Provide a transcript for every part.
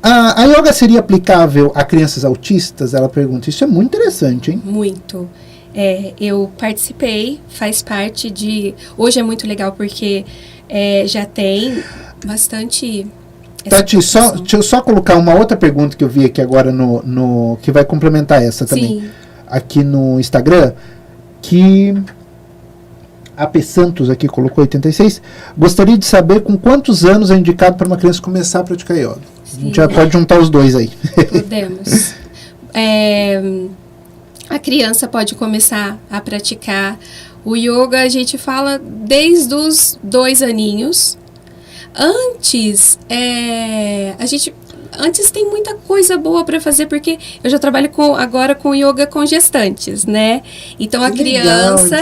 A yoga seria aplicável a crianças autistas? Ela pergunta. Isso é muito interessante, hein? Muito. Eu participei, faz parte de... Hoje é muito legal porque já tem bastante... Tati, deixa eu só colocar uma outra pergunta que eu vi aqui agora que vai complementar essa também. Sim. Aqui no Instagram, que a P. Santos aqui colocou 86. Gostaria de saber com quantos anos é indicado para uma criança começar a praticar yoga. Sim. A gente já pode juntar os dois aí. Podemos. A criança pode começar a praticar o yoga, a gente fala desde os 2 aninhos. Antes tem muita coisa boa para fazer, porque eu já trabalho agora com yoga com gestantes, né? Então a criança...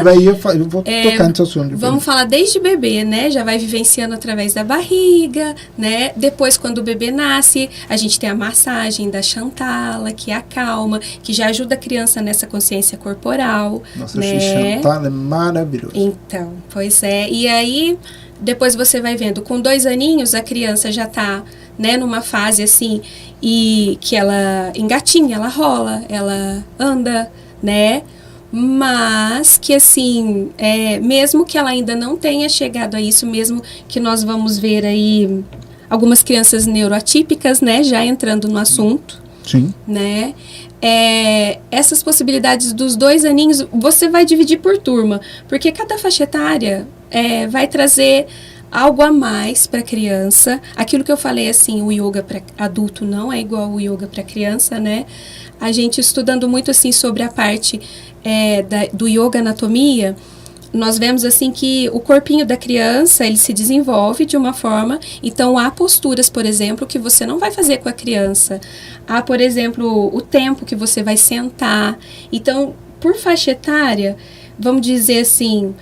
Eu vou tocar nesse assunto. Vamos falar desde bebê, né? Já vai vivenciando através da barriga, né? Depois, quando o bebê nasce, a gente tem a massagem da Shantala, que acalma, que já ajuda a criança nessa consciência corporal. Nossa, né? Esse Shantala é maravilhoso. Então, pois é. E aí... Depois você vai vendo, com 2 aninhos, a criança já está, né, numa fase assim, e que ela engatinha, ela rola, ela anda, né? Mas que assim, mesmo que ela ainda não tenha chegado a isso, mesmo que nós vamos ver aí algumas crianças neuroatípicas, né, já entrando no assunto. Sim. Né? Essas possibilidades dos 2 aninhos, você vai dividir por turma, porque cada faixa etária vai trazer algo a mais para a criança. Aquilo que eu falei, assim, o yoga para adulto não é igual o yoga para criança, né? A gente estudando muito, assim, sobre a parte do yoga anatomia, nós vemos, assim, que o corpinho da criança, ele se desenvolve de uma forma. Então, há posturas, por exemplo, que você não vai fazer com a criança. Há, por exemplo, o tempo que você vai sentar. Então, por faixa etária, vamos dizer assim,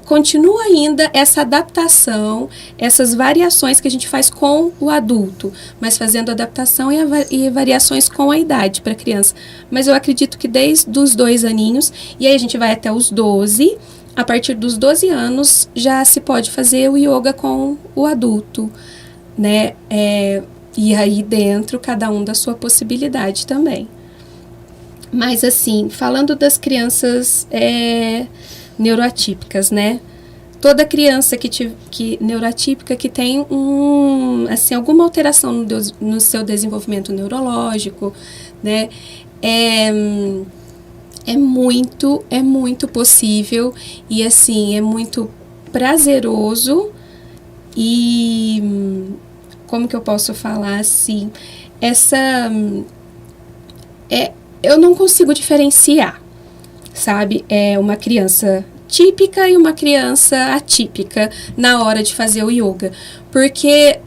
continua ainda essa adaptação, essas variações que a gente faz com o adulto, mas fazendo adaptação e variações com a idade para a criança. Mas eu acredito que desde os 2 aninhos, e aí a gente vai até os 12, a partir dos 12 anos já se pode fazer o yoga com o adulto, né? E aí dentro, cada um da sua possibilidade também. Mas assim, falando das crianças neuroatípicas, né? Toda criança neuroatípica que tem alguma alteração no seu desenvolvimento neurológico, né? É muito possível e assim, é muito prazeroso e como que eu posso falar assim? Eu não consigo diferenciar, sabe? Uma criança típica e uma criança atípica na hora de fazer o yoga. Porque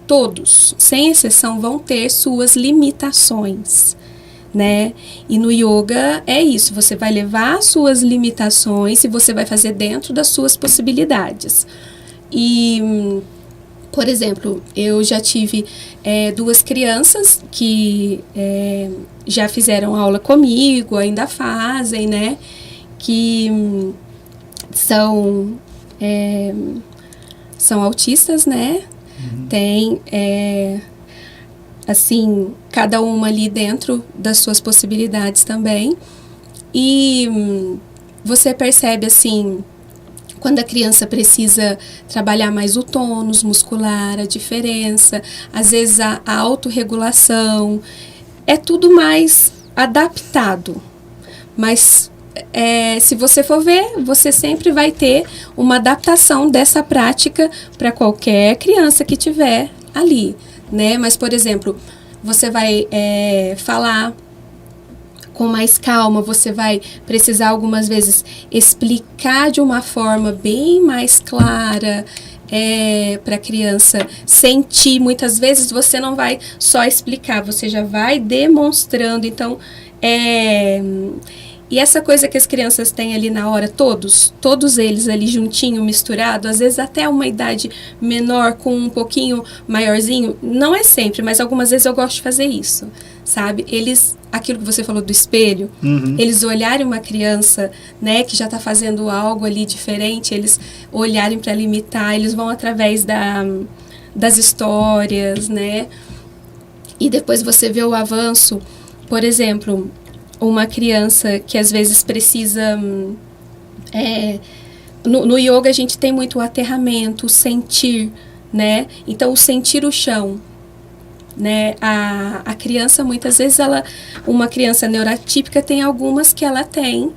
todos, sem exceção, vão ter suas limitações, né? E no yoga é isso, você vai levar as suas limitações e você vai fazer dentro das suas possibilidades. E... Por exemplo, eu já tive 2 crianças que já fizeram aula comigo, ainda fazem, né? Que são autistas, né? Uhum. Tem, assim, cada uma ali dentro das suas possibilidades também. E você percebe, assim... Quando a criança precisa trabalhar mais o tônus muscular, a diferença, às vezes a autorregulação, é tudo mais adaptado. Mas se você for ver, você sempre vai ter uma adaptação dessa prática para qualquer criança que tiver ali, né? Mas, por exemplo, você vai falar com mais calma, você vai precisar algumas vezes explicar de uma forma bem mais clara para a criança sentir. Muitas vezes você não vai só explicar, você já vai demonstrando. Então, e essa coisa que as crianças têm ali na hora, todos eles ali juntinho, misturado, às vezes até uma idade menor com um pouquinho maiorzinho, não é sempre, mas algumas vezes eu gosto de fazer isso, sabe? Aquilo que você falou do espelho, uhum. Eles olharem uma criança, né, que já está fazendo algo ali diferente, eles olharem para limitar, eles vão através das histórias, né? E depois você vê o avanço, por exemplo, uma criança que às vezes precisa... No yoga a gente tem muito o aterramento, o sentir, né? Então, o sentir o chão, né? A criança, muitas vezes, uma criança neurotípica tem algumas que ela tem,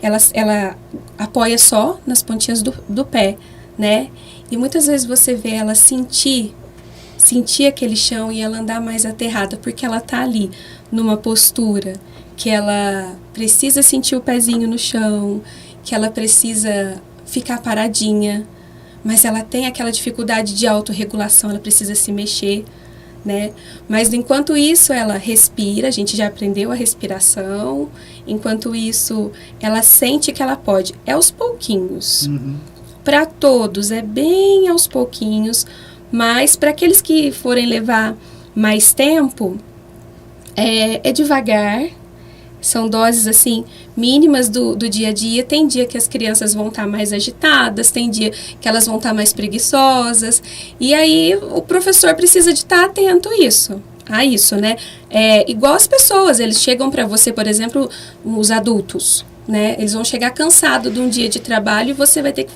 ela apoia só nas pontinhas do pé, né? E muitas vezes você vê ela sentir aquele chão e ela andar mais aterrada, porque ela tá ali numa postura que ela precisa sentir o pezinho no chão, que ela precisa ficar paradinha, mas ela tem aquela dificuldade de autorregulação, ela precisa se mexer, né? Mas enquanto isso ela respira, a gente já aprendeu a respiração, enquanto isso ela sente que ela pode, é aos pouquinhos. Para todos é bem aos pouquinhos, mas para aqueles que forem levar mais tempo, é devagar. São doses, assim, mínimas do dia a dia. Tem dia que as crianças vão estar mais agitadas, tem dia que elas vão estar mais preguiçosas. E aí, o professor precisa de estar atento a isso, né? Igual as pessoas, eles chegam para você, por exemplo, os adultos, né? Eles vão chegar cansados de um dia de trabalho e você vai ter que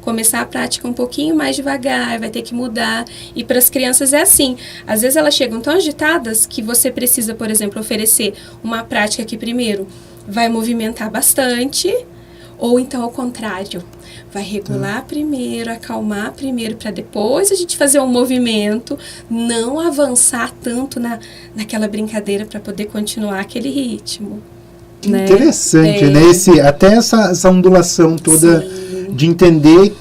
começar a prática um pouquinho mais devagar, vai ter que mudar. E para as crianças é assim. Às vezes elas chegam tão agitadas que você precisa, por exemplo, oferecer uma prática que primeiro vai movimentar bastante, ou então ao contrário, vai regular primeiro, acalmar primeiro, para depois a gente fazer um movimento, não avançar tanto naquela brincadeira para poder continuar aquele ritmo. Né? Interessante, né? Até essa ondulação toda. Sim. De entender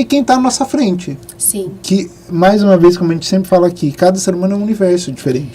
quem está à nossa frente. Sim. Que, mais uma vez, como a gente sempre fala aqui, cada ser humano é um universo diferente.